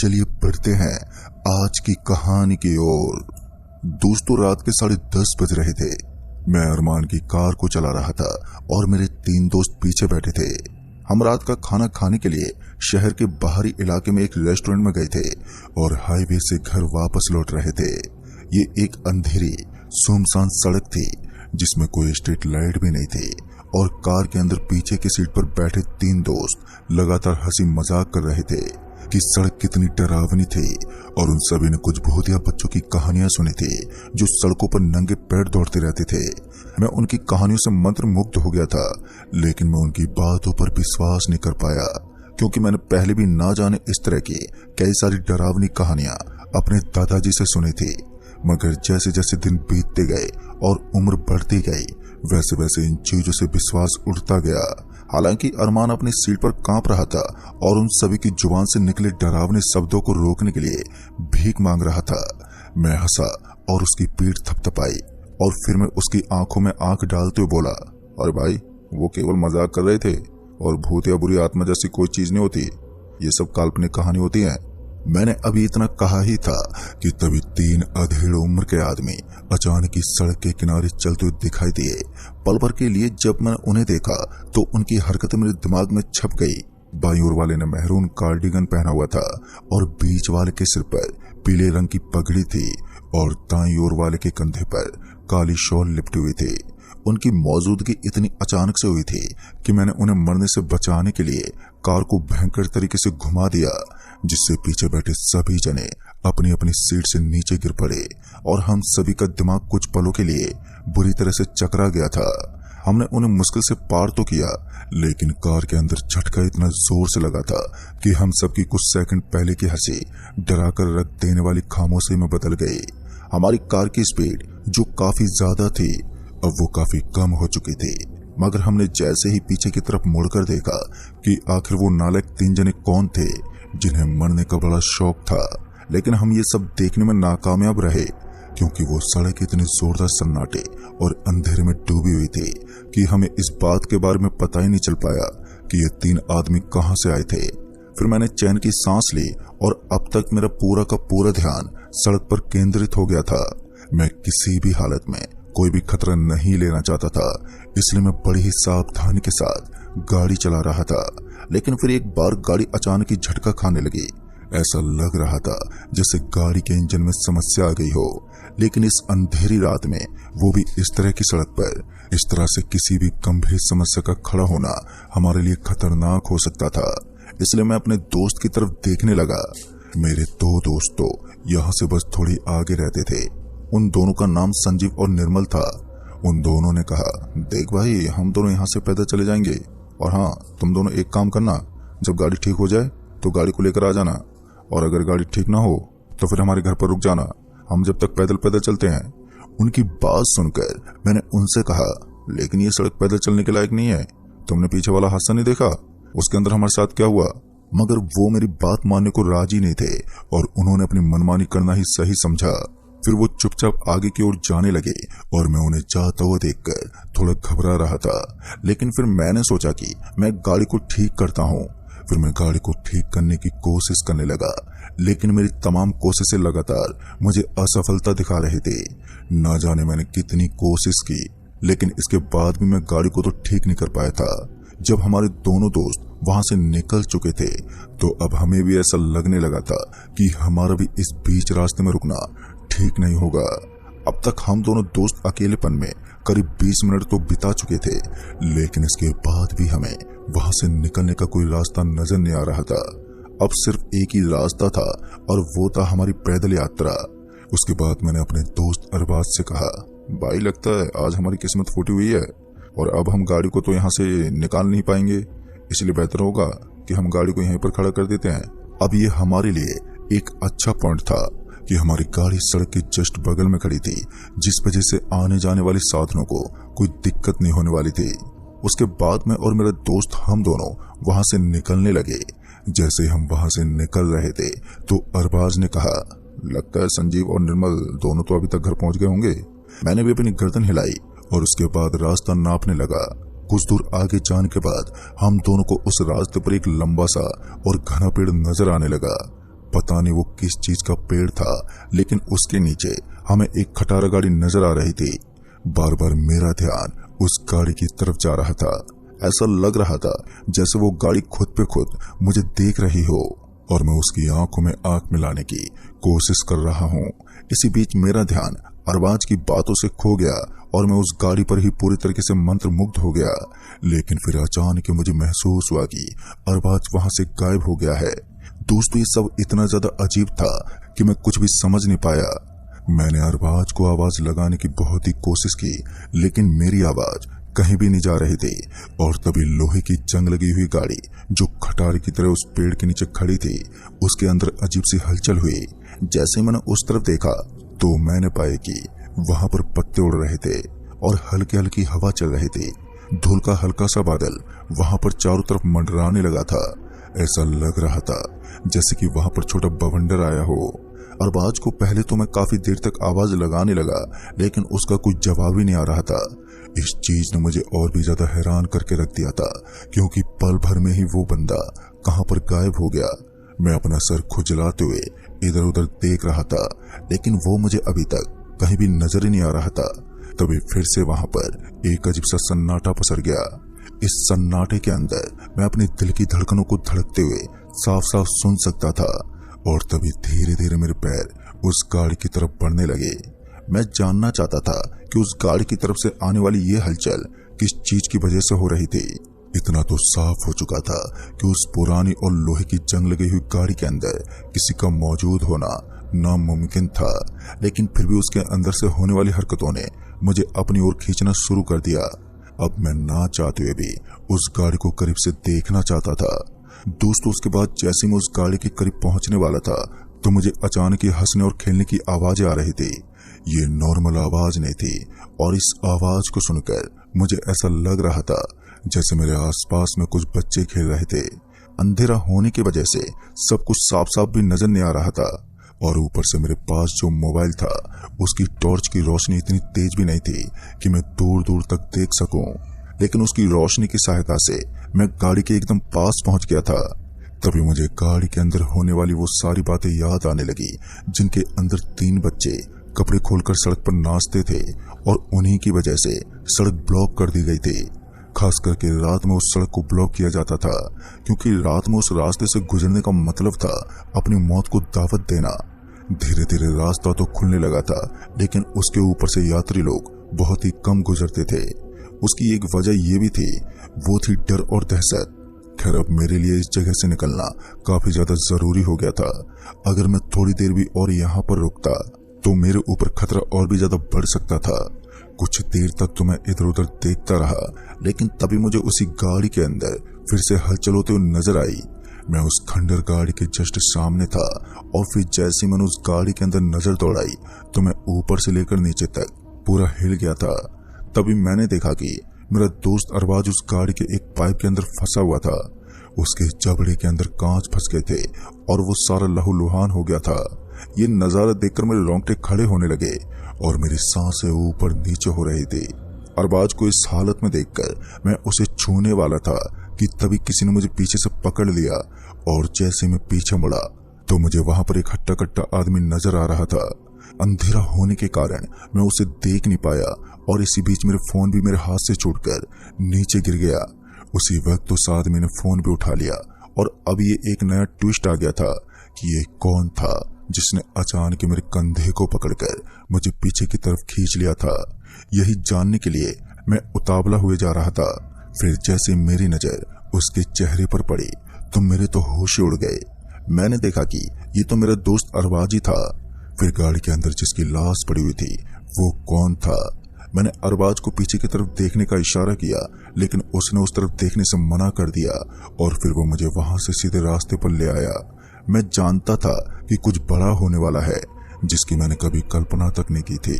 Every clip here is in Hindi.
चलिए बढ़ते हैं आज की कहानी की ओर। दोस्तों, रात के 10:30 बज रहे थे। मैं अरमान की कार को चला रहा था और मेरे 3 दोस्त पीछे बैठे थे। हम रात का खाना खाने के लिए शहर के बाहरी इलाके में एक रेस्टोरेंट में गए थे और हाईवे से घर वापस लौट रहे थे। ये एक अंधेरी सुनसान सड़क थी जिसमें कोई स्ट्रीट लाइट भी नहीं थी और कार के अंदर पीछे की सीट पर बैठे 3 दोस्त लगातार हंसी मजाक कर रहे थे कि सड़क कितनी डरावनी थी और उन सभी ने कुछ भूतिया बच्चों की कहानियां सुनी थी जो सड़कों पर नंगे पैर दौड़ते रहते थे। मैं उनकी कहानियों से मंत्रमुग्ध हो गया था, लेकिन मैं उनकी बातों पर विश्वास नहीं कर पाया क्योंकि मैंने पहले भी ना जाने इस तरह की कई सारी डरावनी कहानियां अपने दादाजी से सुनी थी। मगर जैसे जैसे दिन बीतते गए और उम्र बढ़ती गई, वैसे वैसे इन चीजों से विश्वास उठता गया। हालांकि अरमान अपनी सीट पर कांप रहा था और उन सभी की जुबान से निकले डरावने शब्दों को रोकने के लिए भीख मांग रहा था। मैं हंसा और उसकी पीठ थपथपाई और फिर मैं उसकी आंखों में आंख डालते हुए बोला, अरे भाई, वो केवल मजाक कर रहे थे और भूत या बुरी आत्मा जैसी कोई चीज नहीं होती, ये सब काल्पनिक कहानी होती है। मैंने अभी इतना कहा ही था कि तभी 3 अधेड़ उम्र के आदमी अचानक ही सड़क के किनारे चलते हुए दिखाई दिए। पल भर के लिए जब मैंने उन्हें देखा तो उनकी हरकतें मेरे दिमाग में छप गई। बाईं ओर वाले ने मेहरून कार्डिगन पहना हुआ था और बीच वाले के सिर पर पीले रंग की पगड़ी थी और दाईं ओर वाले के कंधे पर काली शॉल लिपटी हुई थी। उनकी मौजूदगी इतनी अचानक से हुई थी कि मैंने उन्हें मरने से बचाने के लिए कार को भयंकर तरीके से घुमा दिया, जिससे पीछे बैठे सभी जने अपनी अपनी सीट से नीचे गिर पड़े और हम सभी का दिमाग कुछ पलों के लिए बुरी तरह से चकरा गया था। हमने उन्हें मुश्किल से पार तो किया, लेकिन कार के अंदर झटका इतना जोर से लगा था कि हम सबकी कुछ सेकंड पहले की हंसी डरा कर रख देने वाली खामोशी में बदल गई। हमारी कार की स्पीड जो काफी ज्यादा थी, अब वो काफी कम हो चुकी थी। मगर हमने जैसे ही पीछे की तरफ मुड़कर देखा कि आखिर वो नालायक 3 जने कौन थे जिन्हें मरने का बड़ा शौक था। लेकिन हम ये सब देखने में नाकामयाब रहे क्योंकि वो सड़क इतनी जोरदार सन्नाटे और अंधेरे में डूबी हुई थी कि हमें इस बात के बारे में पता ही नहीं चल पाया कि ये 3 आदमी कहां से आए थे। फिर मैंने चैन की सांस ली और अब तक मेरा पूरा का पूरा ध्यान सड़क पर केंद्रित हो गया था। मैं किसी भी हालत में कोई भी खतरा नहीं लेना चाहता था, इसलिए मैं बड़ी ही सावधानी के साथ गाड़ी चला रहा था। लेकिन फिर एक बार गाड़ी अचानक ही झटका खाने लगी। ऐसा लग रहा था जैसे गाड़ी के इंजन में समस्या आ गई हो। लेकिन इस अंधेरी रात में, वो भी इस तरह की सड़क पर, इस तरह से किसी भी गंभीर समस्या का खड़ा होना हमारे लिए खतरनाक हो सकता था। इसलिए मैं अपने दोस्त की तरफ देखने लगा। मेरे 2 दोस्त तो यहाँ से बस थोड़ी आगे रहते थे। उन दोनों का नाम संजीव और निर्मल था। उन दोनों ने कहा, देख भाई, हम दोनों यहाँ से पैदल चले जाएंगे और हाँ, तुम दोनों एक काम करना, जब गाड़ी ठीक हो जाए तो गाड़ी को लेकर आ जाना और अगर गाड़ी ठीक ना हो तो फिर हमारे घर पर रुक जाना, हम जब तक पैदल पैदल चलते हैं। उनकी बात सुनकर मैंने उनसे कहा, लेकिन ये सड़क पैदल चलने के लायक नहीं है, तुमने पीछे वाला हादसा नहीं देखा, उसके अंदर हमारे साथ क्या हुआ। मगर वो मेरी बात मानने को राजी नहीं थे और उन्होंने अपनी मनमानी करना ही सही समझा। फिर वो चुपचाप आगे की ओर जाने लगे और मैं उन्हें जाता हुआ देखकर थोड़ा घबरा रहा था। लेकिन फिर मैंने सोचा कि मैं गाड़ी को ठीक करता हूँ। फिर मैं गाड़ी को ठीक करने की कोशिश करने लगा, लेकिन मेरी तमाम कोशिशें लगातार मुझे असफलता दिखा रहे थे। ना जाने मैंने कितनी कोशिश की, लेकिन इसके बाद भी मैं गाड़ी को तो ठीक नहीं कर पाया था। जब हमारे दोनों दोस्त वहां से निकल चुके थे तो अब हमें भी ऐसा लगने लगा था कि हमारा भी इस बीच रास्ते में रुकना ठीक नहीं होगा। अब तक हम दोनों दोस्त अकेलेपन में करीब 20 मिनट तो बिता चुके थे, लेकिन इसके बाद भी हमें वहां से निकलने का कोई रास्ता नजर नहीं आ रहा था। अब सिर्फ एक ही रास्ता था और वो था हमारी पैदल यात्रा। उसके बाद मैंने अपने दोस्त अरबाज से कहा, भाई, लगता है आज हमारी किस्मत फूटी हुई है और अब हम गाड़ी को तो यहाँ से निकाल नहीं पाएंगे, इसलिए बेहतर होगा कि हम गाड़ी को यहीं पर खड़ा कर देते हैं। अब ये हमारे लिए एक अच्छा पॉइंट था कि हमारी गाड़ी सड़क के जस्ट बगल में खड़ी थी, जिस वजह से आने जाने वाले साधनों को कोई दिक्कत नहीं होने वाली थी। उसके बाद मैं और मेरा दोस्त हम दोनों वहां से निकलने लगे। जैसे हम वहां से निकल रहे थे तो अरबाज ने कहा, लगता है संजीव और निर्मल दोनों तो अभी तक घर पहुंच गए होंगे। मैंने भी अपनी गर्दन हिलाई और उसके बाद रास्ता नापने लगा। कुछ दूर आगे जाने के बाद हम दोनों को उस रास्ते पर एक लंबा सा और घना पेड़ नजर आने लगा। पता नहीं वो किस चीज का पेड़ था, लेकिन उसके नीचे हमें एक खटारा गाड़ी नजर आ रही थी। बार बार मेरा ध्यान उस गाड़ी की तरफ जा रहा था। ऐसा लग रहा था जैसे वो गाड़ी खुद पे खुद मुझे देख रही हो और मैं उसकी आंखों में आंख मिलाने की कोशिश कर रहा हूँ। इसी बीच मेरा ध्यान अरबाज की बातों से खो गया और मैं उस गाड़ी पर ही पूरी तरीके से मंत्रमुग्ध हो गया। लेकिन फिर अचानक मुझे महसूस हुआ कि अरबाज वहां से गायब हो गया है। दोस्तों, ये सब इतना ज्यादा अजीब था कि मैं कुछ भी समझ नहीं पाया। मैंने अरबाज को आवाज लगाने की बहुत ही कोशिश की, लेकिन मेरी आवाज कहीं भी नहीं जा रही थी। और तभी लोहे की जंग लगी हुई गाड़ी जो खटारे की तरह उस पेड़ के नीचे खड़ी थी, उसके अंदर अजीब सी हलचल हुई। जैसे मैंने उस तरफ देखा तो मैंने पाया कि वहां पर पत्ते उड़ रहे थे और हल्की हल्की हवा चल रही थी। धूल का हल्का सा बादल वहां पर चारों तरफ मंडराने लगा था। ऐसा लग रहा था जैसे कि वहां पर छोटा बवंडर आया हो। अरबाज को पहले तो मैं काफी देर तक आवाज लगाने लगा, लेकिन उसका कोई जवाब ही नहीं आ रहा था। इस चीज ने मुझे और भी ज्यादा हैरान करके रख दिया था, क्योंकि पल भर में ही वो बंदा कहां पर गायब हो गया। मैं अपना सर खुजलाते हुए इधर उधर देख रहा था, लेकिन वो मुझे अभी तक कहीं भी नजर ही नहीं आ रहा था। तभी फिर से वहां पर एक अजीब सा सन्नाटा पसर गया। इस सन्नाटे के अंदर मैं अपनी दिल की धड़कनों को धड़कते हुए साफ साफ सुन सकता था। और तभी धीरे धीरे मेरे पैर उस गाड़ी की तरफ बढ़ने लगे। मैं जानना चाहता था कि उस गाड़ी की तरफ से आने वाली ये हलचल किस चीज की वजह से हो रही थी। इतना तो साफ हो चुका था कि उस पुरानी और लोहे की जंग लगी हुई गाड़ी के अंदर किसी का मौजूद होना नामुमकिन था, लेकिन फिर भी उसके अंदर से होने वाली हरकतों ने मुझे अपनी ओर खींचना शुरू कर दिया। अब मैं ना चाहते हुए भी उस गाड़ी को करीब से देखना चाहता था। दोस्तों, उसके बाद जैसे मैं उस गाड़ी के करीब पहुंचने वाला था तो मुझे अचानक ही हंसने और खेलने की आवाजें आ रही थी। ये नॉर्मल आवाज नहीं थी, और इस आवाज को सुनकर मुझे ऐसा लग रहा था जैसे मेरे आसपास में कुछ बच्चे खेल रहे थे। अंधेरा होने की वजह से सब कुछ साफ साफ भी नजर नहीं आ रहा था, और ऊपर से मेरे पास जो मोबाइल था उसकी टॉर्च की रोशनी इतनी तेज भी नहीं थी कि मैं दूर दूर तक देख सकूं। लेकिन उसकी रोशनी की सहायता से मैं गाड़ी के एकदम पास पहुंच गया था। तभी मुझे गाड़ी के अंदर होने वाली वो सारी बातें याद आने लगी, जिनके अंदर 3 बच्चे कपड़े खोलकर सड़क पर नाचते थे और उन्हीं की वजह से सड़क ब्लॉक कर दी गई थी। खास करके रात में उस सड़क को ब्लॉक किया जाता था, क्योंकि रात में उस रास्ते से गुजरने का मतलब था अपनी मौत को दावत देना। धीरे धीरे रास्ता तो खुलने लगा था, लेकिन उसके ऊपर से यात्री लोग बहुत ही कम गुजरते थे। उसकी एक वजह यह भी थी, वो थी डर और दहशत। खैर, अब मेरे लिए इस जगह से निकलना काफी ज्यादा जरूरी हो गया था। अगर मैं थोड़ी देर भी और यहाँ पर रुकता तो मेरे ऊपर खतरा और भी ज्यादा बढ़ सकता था। कुछ देर तक तो मैं इधर उधर देखता रहा, लेकिन तभी मुझे उसी गाड़ी के अंदर फिर से हलचल होते हुए नजर आई। मैं उस खंडर गाड़ी के जस्ट सामने था, और फिर जैसे मैंने उस गाड़ी के अंदर नजर दौड़ाई तो मैं ऊपर से लेकर नीचे तक पूरा हिल गया था। तभी मैंने देखा कि मेरा दोस्त अरबाज उस गाड़ी के एक पाइप के अंदर फंसा हुआ था। उसके जबड़े के अंदर कांच फंस गए थे और वो सारा लहूलुहान हो गया था। ये नजारा देखकर मेरे रोंगटे खड़े होने लगे और मेरी सांसें ऊपर नीचे हो रही थी। अरबाज को इस हालत में देखकर मैं उसे छूने वाला था कि तभी किसी ने मुझे पीछे से पकड़ लिया, और जैसे मैं पीछे मुड़ा तो मुझे वहां पर एक हट्टा कट्टा आदमी नजर आ रहा था। अंधेरा होने के कारण मैं उसे देख नहीं पाया, और इसी बीच मेरे फोन भी मेरे हाथ से छूटकर नीचे गिर गया। उसी वक्त उस आदमी ने फोन भी उठा लिया, और अब ये एक नया ट्विस्ट आ गया था कि ये कौन था जिसने अचानक मेरे कंधे को पकड़कर मुझे पीछे की तरफ खींच लिया था। यही जानने के लिए मैं उतावला हुए जा रहा था। फिर जैसे मेरी नजर उसके चेहरे पर पड़ी तो मेरे तो होश उड़ गए। मैंने देखा कि ये तो मेरा दोस्त अरबाज ही था। फिर गाड़ी के अंदर जिसकी लाश पड़ी हुई थी वो कौन था? मैंने अरबाज को पीछे की तरफ देखने का इशारा किया, लेकिन उसने उस तरफ देखने से मना कर दिया, और फिर वो मुझे वहां से सीधे रास्ते पर ले आया। मैं जानता था कि कुछ बड़ा होने वाला है, जिसकी मैंने कभी कल्पना तक नहीं की थी।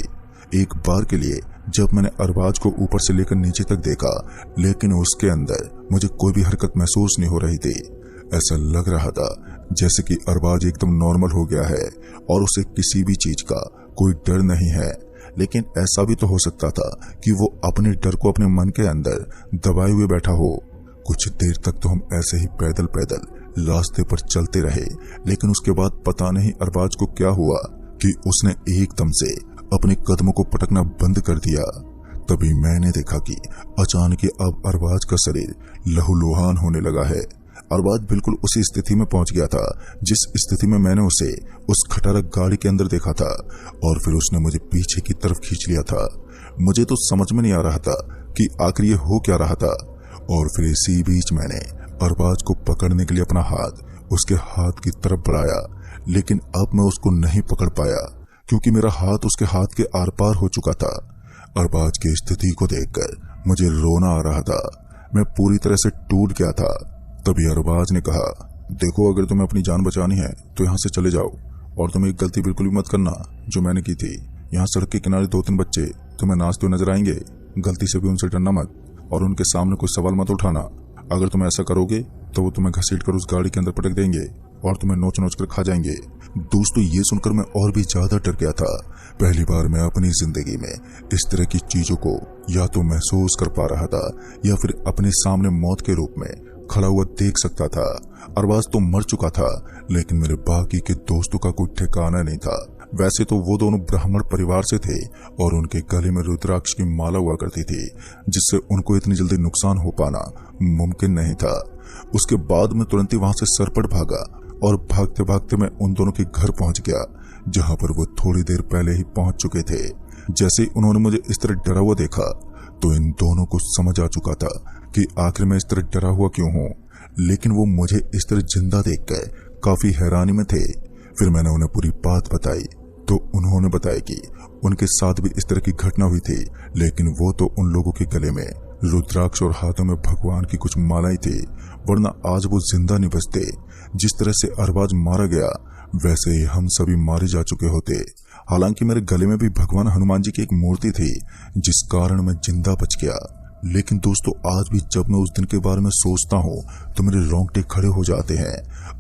एक बार के लिए जब मैंने अरबाज को ऊपर से लेकर नीचे तक देखा, लेकिन उसके अंदर मुझे कोई भी हरकत महसूस नहीं हो रही थी। ऐसा लग रहा था जैसे कि अरबाज एकदम नॉर्मल हो गया है और उसे किसी भी चीज का कोई डर नहीं है। लेकिन ऐसा भी तो हो सकता था कि वो अपने डर को अपने मन के अंदर दबाए हुए बैठा हो। कुछ देर तक तो हम ऐसे ही पैदल पैदल रास्ते पर चलते रहे। लेकिन उसके बाद पता नहीं अरबाज को क्या हुआ कि उसने एकदम से अपने कदमों को पटकना बंद कर दिया। तभी मैंने देखा कि अचानक ही अब अरबाज का शरीर लहूलुहान होने लगा है। अरबाज बिल्कुल उसी स्थिति में पहुंच गया था जिस स्थिति में मैंने उसे उस खटारा गाड़ी के अंदर देखा था, और फिर उसने मुझे पीछे की तरफ खींच लिया था। मुझे तो समझ में नहीं आ रहा था कि आखिर ये हो क्या रहा था। और फिर इसी बीच मैंने अरबाज को पकड़ने के लिए अपना हाथ उसके हाथ की तरफ बढ़ाया, लेकिन अब मैं उसको नहीं पकड़ पाया क्योंकि मेरा हाथ उसके हाथ के आर पार हो चुका था। अरबाज की स्थिति को देखकर मुझे रोना आ रहा था। मैं पूरी तरह से टूट गया था। तभी अरबाज ने कहा, देखो अगर तुम्हें अपनी जान बचानी है तो यहाँ से चले जाओ, और तुम एक गलती बिल्कुल भी मत करना जो मैंने की थी। यहाँ सड़क के किनारे 2-3 बच्चे तुम्हें नाचते हुए नजर आएंगे, गलती से भी उनसे डरना मत और उनके सामने कोई सवाल मत उठाना। अगर तुम ऐसा करोगे तो वो तुम्हें घसीट कर उस गाड़ी के अंदर पटक देंगे और तुम्हें नोच नोच कर खा जाएंगे। दोस्तों, ये सुनकर मैं और भी ज्यादा डर गया था। पहली बार मैं अपनी जिंदगी में इस तरह की चीजों को या तो महसूस कर पा रहा था या फिर अपने सामने मौत के रूप में खड़ा हुआ देख सकता था। अरबाज तो मर चुका था, लेकिन मेरे बाकी के दोस्तों का कोई ठिकाना नहीं था। वैसे तो वो दोनों ब्राह्मण परिवार से थे और उनके गले में रुद्राक्ष की माला हुआ करती थी, जिससे उनको इतनी जल्दी नुकसान हो पाना मुमकिन नहीं था। उसके बाद मैं तुरंत ही वहां से सरपट भागा और भागते भागते मैं उन दोनों के घर पहुंच गया, जहां पर वो थोड़ी देर पहले ही पहुंच चुके थे। जैसे ही उन्होंने मुझे इस तरह डरा हुआ देखा तो इन दोनों को समझ आ चुका था कि आखिर मैं इस तरह डरा हुआ क्यों हूँ, लेकिन वो मुझे इस तरह जिंदा देखकर काफी हैरानी में थे। फिर मैंने उन्हें पूरी बात बताई तो उन्होंने बताया कि उनके साथ भी इस तरह की घटना हुई थी, लेकिन वो तो उन लोगों के गले में रुद्राक्ष और हाथों में भगवान की कुछ मालाएं थी, वरना आज वो जिंदा नहीं बचते। जिस तरह से अरबाज मारा गया वैसे ही हम सभी मारे जा चुके होते। हालांकि मेरे गले में भी भगवान हनुमान जी की एक मूर्ति थी, जिस कारण मैं जिंदा बच गया। लेकिन दोस्तों, आज भी जब मैं उस दिन के बारे में सोचता हूँ तो मेरे रोंगटे खड़े हो जाते हैं।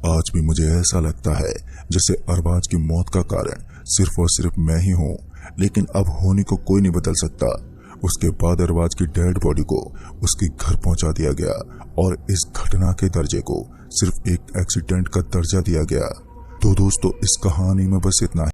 आज भी मुझे ऐसा लगता है जैसे अरबाज की मौत का कारण सिर्फ और सिर्फ मैं ही हूँ, लेकिन अब होने को कोई नहीं बदल सकता। उसके बाद अरबाज की डेड बॉडी को उसके घर पहुंचा दिया गया और इस घटना के दर्जे को सिर्फ एक एक्सीडेंट का दर्जा दिया गया। तो दोस्तों, इस कहानी में बस इतना ही।